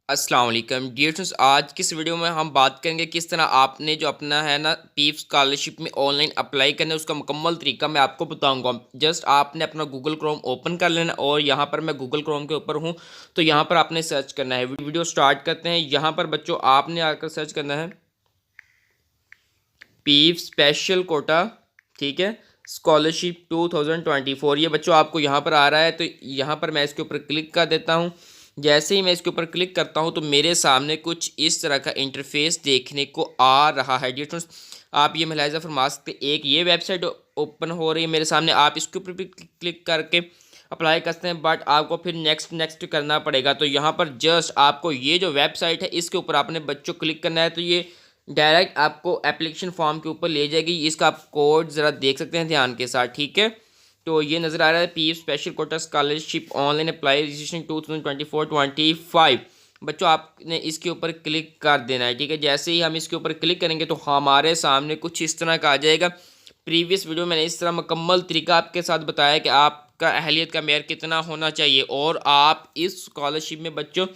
अस्सलाम वालेकुम dear students. आज की इस वीडियो में हम बात करेंगे किस तरह आपने जो अपना है ना पीफ स्कॉलरशिप में ऑनलाइन अप्लाई करना है, उसका मुकम्मल तरीका मैं आपको बताऊंगा। जस्ट आपने अपना गूगल क्रोम ओपन कर लेना और यहाँ पर मैं गूगल क्रोम के ऊपर हूँ, तो यहाँ पर आपने सर्च करना है। वीडियो स्टार्ट करते हैं। यहाँ पर बच्चों आपने आकर सर्च करना है पीफ स्पेशल कोटा, ठीक है, स्कॉलरशिप 2024। ये बच्चों आपको यहाँ पर आ रहा है, तो यहाँ पर मैं इसके ऊपर क्लिक कर देता हूँ। जैसे ही मैं इसके ऊपर क्लिक करता हूँ तो मेरे सामने कुछ इस तरह का इंटरफेस देखने को आ रहा है। डियर स्टूडेंट्स, आप ये मुलाहिजा फरमा सकते, एक ये वेबसाइट ओपन हो रही है मेरे सामने। आप इसके ऊपर भी क्लिक करके अप्लाई करते हैं, बट आपको फिर नेक्स्ट नेक्स्ट करना पड़ेगा। तो यहाँ पर जस्ट आपको ये जो वेबसाइट है इसके ऊपर आपने बच्चों क्लिक करना है, तो ये डायरेक्ट आपको एप्लीकेशन फॉर्म के ऊपर ले जाएगी। इसका आप कोड ज़रा देख सकते हैं ध्यान के साथ, ठीक है। तो ये नज़र आ रहा है PF special Kota scholarship online apply registration 2024-25। बच्चों आपने इसके ऊपर क्लिक कर देना है, ठीक है। जैसे ही हम इसके ऊपर क्लिक करेंगे तो हमारे सामने कुछ इस तरह का आ जाएगा। प्रीवियस वीडियो मैंने इस तरह मुकम्मल तरीका आपके साथ बताया कि आपका अहलियत का मेयार कितना होना चाहिए और आप इस स्कॉलरशिप में बच्चों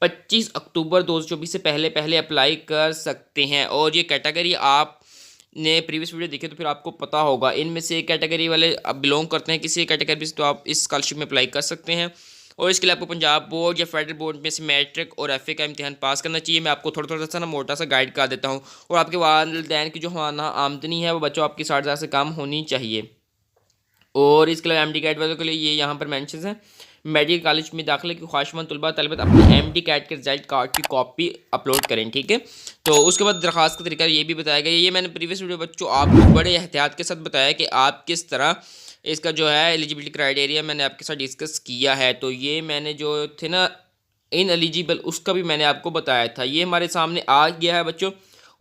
25 अक्टूबर 2024 से पहले पहले अप्लाई कर सकते हैं। और ये कैटेगरी आपने प्रीवियस वीडियो देखे तो फिर आपको पता होगा, इनमें से कैटेगरी वाले आप बिलोंग करते हैं किसी कैटेगरी से, तो आप इस स्कॉलरशिप में अप्लाई कर सकते हैं। और इसके लिए आपको पंजाब बोर्ड या फेडरल बोर्ड में से मैट्रिक और एफए का इम्तिहान पास करना चाहिए। मैं आपको थोड़ा थोड़ा सा ना मोटा सा गाइड कर देता हूँ। और आपके वालिदैन की जो आमदनी है वो बच्चों आपकी 60,000 से कम होनी चाहिए। और इसके अलावा एम डी कैट वालों के लिए ये यहाँ पर मैंशन है, मेडिकल कॉलेज में दाखिले की ख्वाहिशमंद तलबा तलबत अपने एम डी कैट के रिजल्ट कार्ड की कॉपी अपलोड करें, ठीक है। तो उसके बाद दरख्वास्त का तरीका ये भी बताया गया। ये मैंने प्रीवियस वीडियो बच्चों आपको बड़े एहतियात के साथ बताया कि आप किस तरह इसका जो है एलिजिबिलिटी क्राइटेरिया मैंने आपके साथ डिस्कस किया है। तो ये मैंने जो थे ना इन एलिजिबल, उसका भी मैंने आपको बताया था। ये हमारे सामने आ गया है बच्चों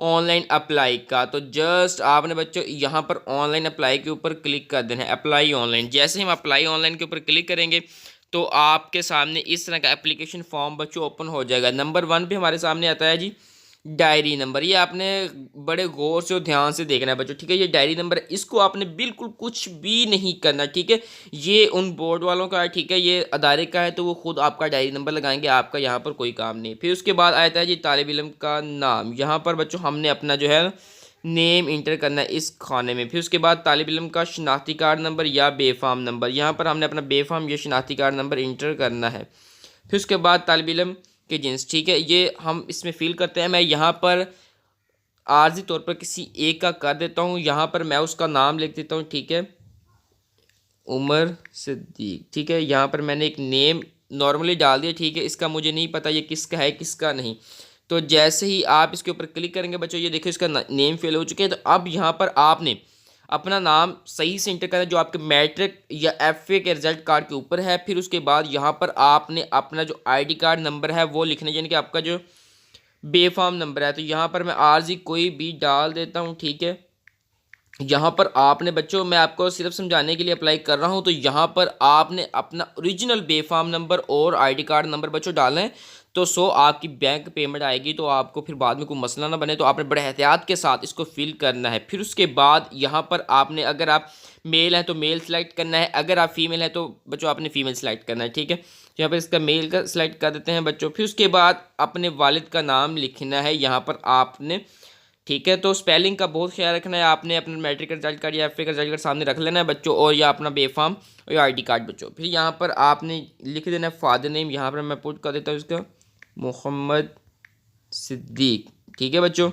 ऑनलाइन अप्लाई का। तो जस्ट आपने बच्चों यहाँ पर ऑनलाइन अप्लाई के ऊपर क्लिक कर देना है, अप्लाई ऑनलाइन। जैसे ही हम अप्लाई ऑनलाइन के ऊपर क्लिक करेंगे तो आपके सामने इस तरह का एप्लीकेशन फॉर्म बच्चों ओपन हो जाएगा। नंबर 1 पे हमारे सामने आता है जी डायरी नंबर। ये आपने बड़े गौर से और ध्यान से देखना है बच्चों, ठीक है। ये डायरी नंबर है, इसको आपने बिल्कुल कुछ भी नहीं करना, ठीक है। ये उन बोर्ड वालों का है, ठीक है, ये अदारे का है, तो वो खुद आपका डायरी नंबर लगाएंगे, आपका यहाँ पर कोई काम नहीं। फिर उसके बाद आता है जी तालिब इल्म का नाम। यहाँ पर बच्चों हमने अपना जो है नेम इंटर करना है इस खाने में। फिर उसके बाद तालिब इल्म का शनाख्ती कार्ड नंबर या बेफाम नंबर, यहाँ पर हमने अपना बेफाम या शनाख्ती कार्ड नंबर इंटर करना है। फिर उसके बाद तालिब इल्म के जिन्स, ठीक है, ये हम इसमें फिल करते हैं। मैं यहाँ पर आर्जी तौर पर किसी एक का कर देता हूँ, यहाँ पर मैं उसका नाम लिख देता हूँ, ठीक है, उमर सिद्दीक, ठीक है। यहाँ पर मैंने एक नेम नॉर्मली डाल दिया, ठीक है। इसका मुझे नहीं पता ये किसका है किसका नहीं। तो जैसे ही आप इसके ऊपर क्लिक करेंगे बच्चों, ये देखो इसका नेम फिल हो चुके हैं। तो अब यहाँ पर आपने अपना नाम सही से इंटर करना है जो आपके मैट्रिक या एफए के रिजल्ट कार्ड के ऊपर है। फिर उसके बाद यहाँ पर आपने अपना जो आईडी कार्ड नंबर है वो लिखना है, यानी कि आपका जो बेफाम नंबर है। तो यहाँ पर मैं आर्जी कोई भी डाल देता हूँ, ठीक है। यहाँ पर आपने बच्चों, मैं आपको सिर्फ समझाने के लिए अप्लाई कर रहा हूँ, तो यहाँ पर आपने अपना ओरिजिनल बेफाम नंबर और आईडी कार्ड नंबर बच्चों डालना है। तो आपकी बैंक पेमेंट आएगी, तो आपको फिर बाद में कोई मसला ना बने। तो आपने बड़े एहतियात के साथ इसको फिल करना है। फिर उसके बाद यहाँ पर आपने, अगर आप मेल हैं तो मेल सेलेक्ट करना है, अगर आप फीमेल हैं तो बच्चों आपने फीमेल सेलेक्ट करना है, ठीक है। यहाँ पर इसका मेल का सिलेक्ट कर देते हैं बच्चों। फिर उसके बाद अपने वालिद का नाम लिखना है यहाँ पर आपने, ठीक है। तो स्पेलिंग का बहुत ख्याल रखना है आपने। अपना मैट्रिक का रिजल्ट कार्ड या एफ का रिजल्ट कार्ड सामने रख लेना है बच्चों, और या अपना बेफाम और या आईडी कार्ड बच्चों। फिर यहाँ पर आपने लिख देना है फादर नेम, यहाँ पर मैं पुट कर देता हूँ इसका मोहम्मद सिद्दीक, ठीक है बच्चों।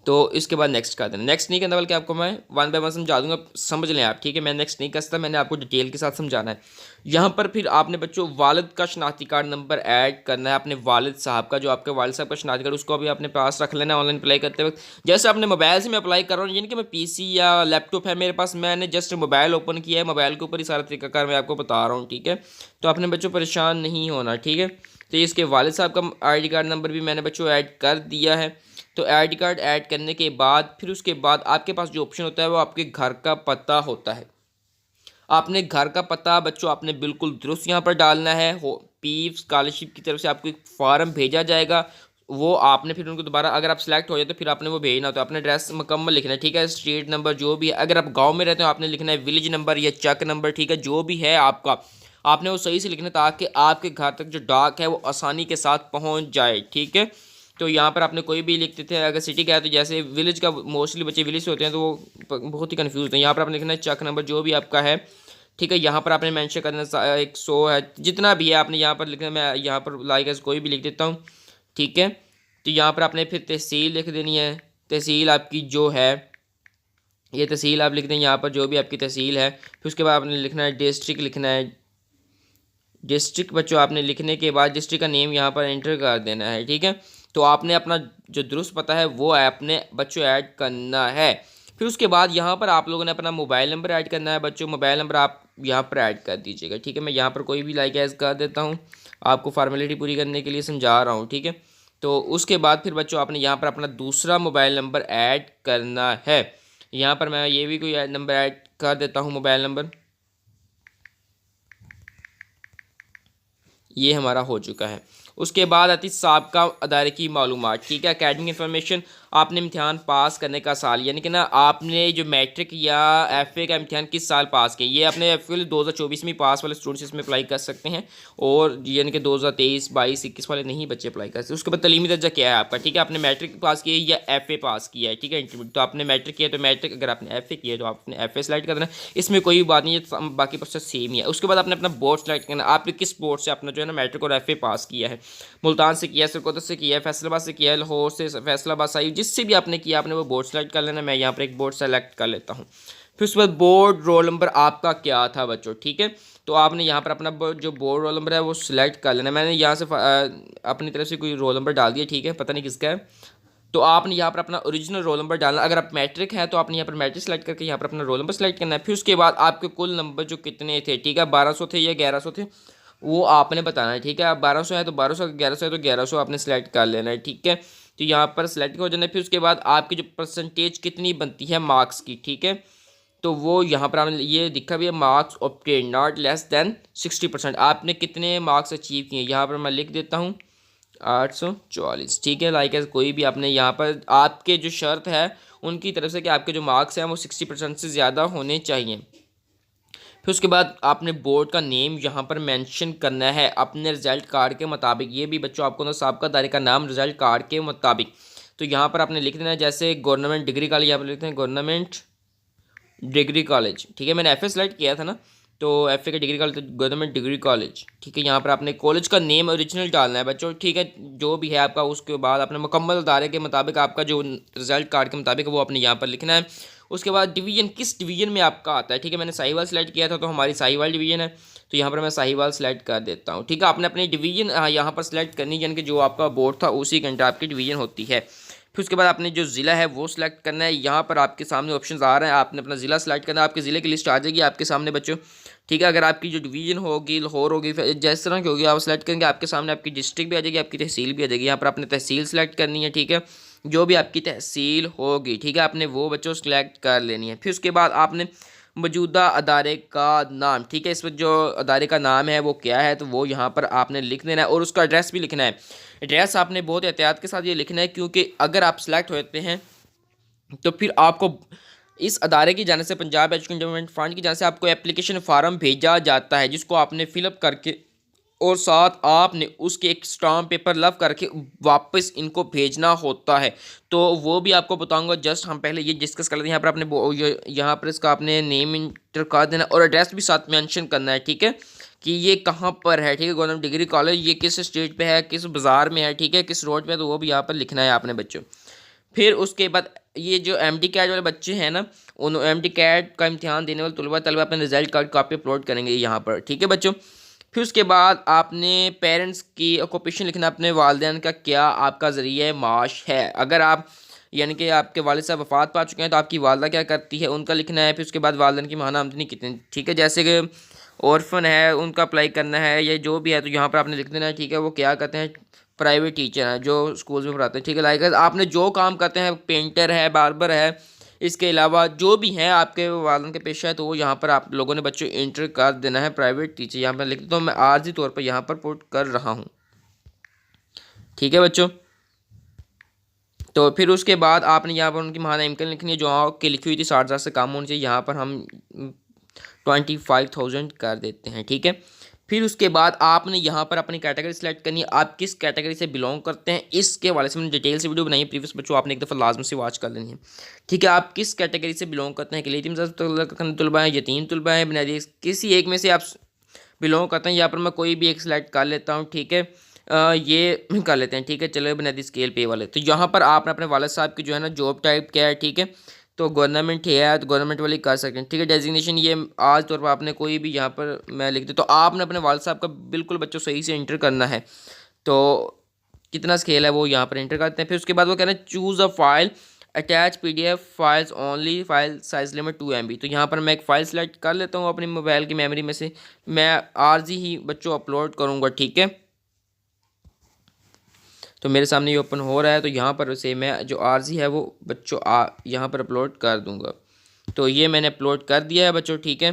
तो इसके बाद नेक्स्ट कर देना। नेक्स्ट नहीं करना, बल्कि आपको मैं वन बाय वन समझा दूंगा, समझ लें आप, ठीक है। मैं नेक्स्ट नहीं कर सकता, मैंने आपको डिटेल के साथ समझाना है। यहाँ पर फिर आपने बच्चों वालिद का शनाख्ती कार्ड नंबर ऐड करना है, अपने वालिद साहब का, जो आपके वालिद साहब का शनाख्ती कार्ड, उसको भी अपने पास रख लेना है ऑनलाइन अप्लाई करते वक्त। जैसे अपने मोबाइल से मैं अप्लाई कर रहा हूँ, यानी कि मैं पीसी या लैपटॉप है मेरे पास, मैंने जस्ट मोबाइल ओपन किया है, मोबाइल के ऊपर ही सारा तरीकाकार मैं आपको बता रहा हूँ, ठीक है। तो आपने बच्चों परेशान नहीं होना, ठीक है। तो इसके वालिद साहब का आईडी कार्ड नंबर भी मैंने बच्चों ऐड कर दिया है। तो आईडी कार्ड ऐड करने के बाद फिर उसके बाद आपके पास जो ऑप्शन होता है वो आपके घर का पता होता है। आपने घर का पता बच्चों आपने बिल्कुल दुरुस्त यहाँ पर डालना है। हो पीफ स्कॉलरशिप की तरफ से आपको एक फॉर्म भेजा जाएगा, वो आपने फिर उनको दोबारा, अगर आप सेलेक्ट हो जाए तो फिर आपने वो भेजना होता है। अपना एड्रेस मुकम्मल लिखना है, ठीक है। स्ट्रीट नंबर जो भी है, अगर आप गांव में रहते हो आपने लिखना है विलेज नंबर या चक नंबर, ठीक है, जो भी है आपका आपने वो सही से लिखना है ताकि आपके घर तक जो डाक है वो आसानी के साथ पहुंच जाए, ठीक है। तो यहाँ पर आपने कोई भी लिखते थे, अगर सिटी का है तो जैसे विलेज का, मोस्टली बच्चे विलेज से होते हैं तो वो बहुत ही कन्फ्यूज होते हैं। यहाँ पर आपने लिखना है चक नंबर जो भी आपका है, ठीक है। यहाँ पर आपने मेंशन करना 100 है, जितना भी है आपने यहाँ पर लिखना। मैं यहाँ पर लाइक एज कोई भी लिख देता हूँ, ठीक है। तो यहाँ पर आपने फिर तहसील लिख देनी है। तहसील आपकी जो है, ये तहसील आप लिख दें यहाँ पर जो भी आपकी तहसील है। फिर उसके बाद आपने लिखना है डिस्ट्रिक्ट लिखना है। डिस्ट्रिक्ट बच्चों आपने लिखने के बाद डिस्ट्रिक्ट का नेम यहाँ पर एंटर कर देना है, ठीक है। तो आपने अपना जो दुरुस्त पता है वो आपने बच्चों ऐड करना है। फिर उसके बाद यहाँ पर आप लोगों ने अपना मोबाइल नंबर ऐड करना है बच्चों। मोबाइल नंबर आप यहाँ पर ऐड कर दीजिएगा, ठीक है। मैं यहाँ पर कोई भी लाइक एज कर देता हूँ, आपको फार्मेलिटी पूरी करने के लिए समझा रहा हूँ, ठीक है। तो उसके बाद फिर बच्चों आपने यहाँ पर अपना दूसरा मोबाइल नंबर ऐड करना है। यहाँ पर मैं ये भी कोई नंबर ऐड कर देता हूँ, मोबाइल नंबर। ये हमारा हो चुका है। उसके बाद आती साबका अदारे की मालूमात, ठीक है। अकेडमिक इन्फॉर्मेशन, आपने इम्तिहान पास करने का साल, यानी कि ना आपने जो मैट्रिक या एफए का इम्तिहान किस साल पास किया। ये अपने एफए 2024 में पास वाले स्टूडेंट्स इसमें अप्लाई कर सकते हैं, और यानी कि 2023, 22, 21 वाले नहीं बच्चे अप्लाई कर सकते। उसके बाद तलीमी दर्जा क्या है आपका, ठीक है। आपने मैट्रिक पास किया या एफए पास किया है, ठीक है। इंटरमीडिएट तो आपने मैट्रिक किया तो मैट्रिक, अगर आपने एफए किया तो आपने एफए सेलेक्ट कर देना, इसमें कोई बात नहीं है, बाकी प्रोसेस सेम ही है। उसके बाद आपने अपना बोर्ड सेलेक्ट करना, आपने किस बोर्ड से अपना जो है ना मैट्रिक और एफए पास किया है। मुल्तान से किया है, सरकोतत से किया है, फैसलाबाद से किया है, लाहौर से, फैसलाबाद साहिब, जिससे भी आपने किया आपने वो बोर्ड सेलेक्ट कर लेना। मैं यहाँ पर एक बोर्ड सेलेक्ट कर लेता हूँ। फिर उसके बाद बोर्ड रोल नंबर आपका क्या था बच्चों, ठीक है। तो आपने यहाँ पर अपना जो बोर्ड रोल नंबर है वो सिलेक्ट कर लेना। मैंने यहाँ से अपनी तरफ से कोई रोल नंबर डाल दिया, ठीक है, पता नहीं किसका है। तो आपने यहाँ पर अपना ओरिजिनल रोल नंबर डालना। अगर आप मैट्रिक है तो आपने यहाँ पर मैट्रिक सेलेक्ट करके यहाँ पर अपना रोल नंबर सेलेक्ट करना है। फिर उसके बाद आपके कुल नंबर जो कितने थे, ठीक है, 1200 थे या 1100 थे, वो आपने बताना है, ठीक है। आप 1200 है तो 1200, 1100 है तो 1100 आपने सेलेक्ट कर लेना है, ठीक है। तो यहाँ पर सेलेक्ट हो जाना है। फिर उसके बाद आपकी जो परसेंटेज कितनी बनती है मार्क्स की, ठीक है, तो वो यहाँ पर आपने ये दिखा भी है, marks obtain not less than 60%। आपने कितने मार्क्स अचीव किए, यहाँ पर मैं लिख देता हूँ 844, ठीक है। लाइक एज कोई भी आपने यहाँ पर आपके जो शर्त है उनकी तरफ से कि आपके जो मार्क्स हैं वो 60% से ज़्यादा होने चाहिए। फिर उसके बाद आपने बोर्ड का नेम यहाँ पर मेंशन करना है अपने रिजल्ट कार्ड के मुताबिक। ये भी बच्चों आपको ना साबका दायरे का नाम रिजल्ट कार्ड के मुताबिक। तो यहाँ पर आपने लिख देना है, जैसे गवर्नमेंट डिग्री कॉलेज, यहाँ पर लिखते हैं गवर्नमेंट डिग्री कॉलेज, ठीक है। मैंने एफ ए सेलेक्ट किया था ना, तो एफ ए का degree college, government degree college, ठीक है। यहाँ पर आपने कॉलेज का नेम ओरिजिनल डालना है बच्चों, ठीक है, जो भी है आपका। उसके बाद आपने मुकम्मल अदारे के मुताबिक आपका जो रिजल्ट कार्ड के मुताबिक वो आपने यहाँ पर लिखना है। उसके बाद डिवीजन, किस डिवीजन में आपका आता है, ठीक है। मैंने साहिवाल सेलेक्ट किया था तो हमारी साहिवाल डिवीजन है, तो यहाँ पर मैं साहिवाल सेलेक्ट कर देता हूँ, ठीक है। आपने अपनी डिवीजन यहाँ पर सेलेक्ट करनी, यानी कि जो आपका बोर्ड था उसी घंटे आपकी डिवीजन होती है। फिर उसके बाद आपने जो ज़िला है वो सिलेक्ट करना है। यहाँ पर आपके सामने ऑप्शंस आ रहे हैं, आपने अपना ज़िला सेलेक्ट करना है। आपके ज़िले की लिस्ट आ जाएगी आपके सामने बच्चों, ठीक है। अगर आपकी जो डिवीजन होगी लाहौर होगी, जिस तरह की होगी आप सेलेक्ट करेंगे, आपके सामने आपकी डिस्ट्रिक्ट भी आ जाएगी, आपकी तहसील भी आ जाएगी। यहाँ पर आपने तहसील सेलेक्ट करनी है, ठीक है, जो भी आपकी तहसील होगी, ठीक है, आपने वो बच्चों सेलेक्ट कर लेनी है। फिर उसके बाद आपने मौजूदा अदारे का नाम, ठीक है, इस वक्त जो अदारे का नाम है वो क्या है, तो वो यहाँ पर आपने लिख देना है, और उसका एड्रेस भी लिखना है। एड्रेस आपने बहुत एहतियात के साथ ये लिखना है, क्योंकि अगर आप सेलेक्ट होते हैं तो फिर आपको इस अदारे की जाने से, पंजाब एजुकेशन डेवलपमेंट फंड की जाने से, आपको एप्लीकेशन फार्म भेजा जाता है, जिसको आपने फिलअप करके और साथ आपने उसके एक स्टाम्प पेपर लव करके वापस इनको भेजना होता है। तो वो भी आपको बताऊंगा, जस्ट हम पहले ये डिस्कस कर लेते हैं। यहाँ पर आपने यहाँ पर इसका आपने नेम इंटर कर देना और एड्रेस भी साथ मेंशन करना है, ठीक है, कि ये कहाँ पर है, ठीक है। गवर्नमेंट डिग्री कॉलेज ये किस स्ट्रीट पे है, किस बाज़ार में है, ठीक है, किस रोड पे है, तो वो भी यहाँ पर लिखना है आपने बच्चों। फिर उसके बाद ये जो एमडी कैट वाले बच्चे हैं ना, उन एमडी कैट का इम्तिहान देने वाले तलबा अपने रिजल्ट कार्ड कॉपी अपलोड करेंगे यहाँ पर, ठीक है बच्चों। फिर उसके बाद आपने पेरेंट्स की ऑक्यूपेशन लिखना, अपने वालिदैन का क्या आपका ज़रिया माश है। अगर आप यानी कि आपके वालिद साहब वफ़ात पा चुके हैं तो आपकी वालदा क्या करती है उनका लिखना है। फिर उसके बाद वालिदैन की माहाना आमदनी कितनी, ठीक है, जैसे कि ऑर्फन है उनका अप्लाई करना है या जो भी है, तो यहाँ पर आपने लिख देना है, ठीक है। वो क्या करते हैं, प्राइवेट टीचर हैं जो स्कूल में पढ़ाते हैं, ठीक है। लाइक आपने जो काम करते हैं, पेंटर है, बार्बर है, इसके अलावा जो भी हैं आपके वालन के पेशा है, तो वो यहाँ पर आप लोगों ने बच्चों इंटर कर देना है, प्राइवेट टीचर यहाँ पर लिख, तो मैं आर्जी तौर पर यहाँ पर पुट कर रहा हूँ, ठीक है बच्चों। तो फिर उसके बाद आपने यहाँ पर उनकी महाना इनकम लिखनी है, जो आपकी लिखी हुई थी 60,000 से कम होनी चाहिए, यहाँ पर हम 25,000 कर देते हैं, ठीक है। फिर उसके बाद आपने यहाँ पर अपनी कैटेगरी सेलेक्ट करनी है, आप किस कैटेगरी से बिलोंग करते हैं। इसके हवाले से मैंने डिटेल से वीडियो बनाई है प्रीवियस, बच्चों आपने एक दफ़ा लाजम से वॉच कर लेनी है, ठीक है। आप किस कैटेगरी से बिलोंग करते हैं, कि तलबा हैं, यतीम तलबा हैं, बुनियादी, किसी एक में से आप बिलोंग करते हैं। यहाँ पर मैं कोई भी एक सिलेक्ट कर लेता हूँ, ठीक है। ये कर लेते हैं, ठीक है। चलो बुनियादी स्केल पे वाले, तो यहाँ पर आपने अपने वालिद साहब की जो है ना जॉब टाइप क्या है, ठीक है। तो गवर्नमेंट है तो गवर्नमेंट वाली कर सकते हैं, ठीक है। डेजिग्नेशन ये आज तौर पर आपने कोई भी यहाँ पर मैं लिख दूँ, तो आपने अपने वालिद साहब का बिल्कुल बच्चों सही से इंटर करना है। तो कितना स्केल है वो यहाँ पर इंटर करते हैं। फिर उसके बाद वो कह रहे हैं choose a file attach PDF files only, file size limit 2 MB। तो यहाँ पर मैं एक फ़ाइल सेलेक्ट कर लेता हूँ अपनी मोबाइल की मेमोरी में से, मैं आरजी ही बच्चों अपलोड करूँगा, ठीक है। तो मेरे सामने ये ओपन हो रहा है, तो यहाँ पर से मैं जो आरजी है वो बच्चों यहाँ पर अपलोड कर दूँगा। तो ये मैंने अपलोड कर दिया है बच्चों, ठीक है।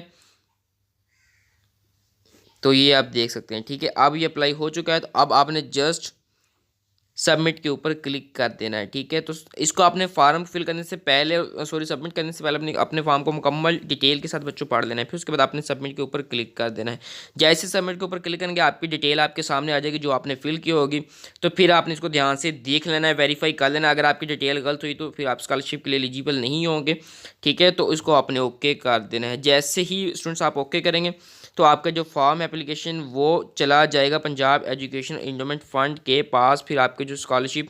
तो ये आप देख सकते हैं, ठीक है। अब ये अप्लाई हो चुका है, तो अब आपने जस्ट सबमिट के ऊपर क्लिक कर देना है, ठीक है। तो इसको आपने फार्म फिल करने से पहले, सॉरी सबमिट करने से पहले अपने फॉर्म को मुकम्मल डिटेल के साथ बच्चों पढ़ लेना है। फिर उसके बाद आपने सबमिट के ऊपर क्लिक कर देना है। जैसे सबमिट के ऊपर क्लिक करेंगे आपकी डिटेल आपके सामने आ जाएगी जो आपने फिल की होगी। तो फिर आपने इसको ध्यान से देख लेना है, वेरीफाई कर लेना। अगर आपकी डिटेल गलत हुई तो फिर आप स्कॉलरशिप के लिए एलिजिबल नहीं होंगे, ठीक है। तो इसको आपने ओके कर देना है। जैसे ही स्टूडेंट्स आप ओके करेंगे तो आपका जो फॉर्म एप्लीकेशन वो चला जाएगा पंजाब एजुकेशन इंडोमेंट फ़ंड के पास। फिर आपके जो स्कॉलरशिप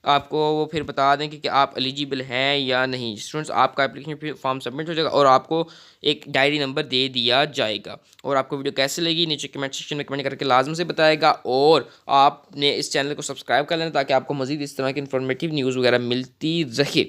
आपको वो फिर बता दें कि आप एलिजिबल हैं या नहीं। स्टूडेंट्स आपका एप्लीकेशन फॉर्म सबमिट हो जाएगा और आपको एक डायरी नंबर दे दिया जाएगा। और आपको वीडियो कैसे लगी नीचे कमेंट सेक्शन में कमेंट करके लाजम से बताएगा। और आपने इस चैनल को सब्सक्राइब कर लेना ताकि आपको मज़ीद इस तरह की इन्फॉर्मेटिव न्यूज़ वगैरह मिलती रहे।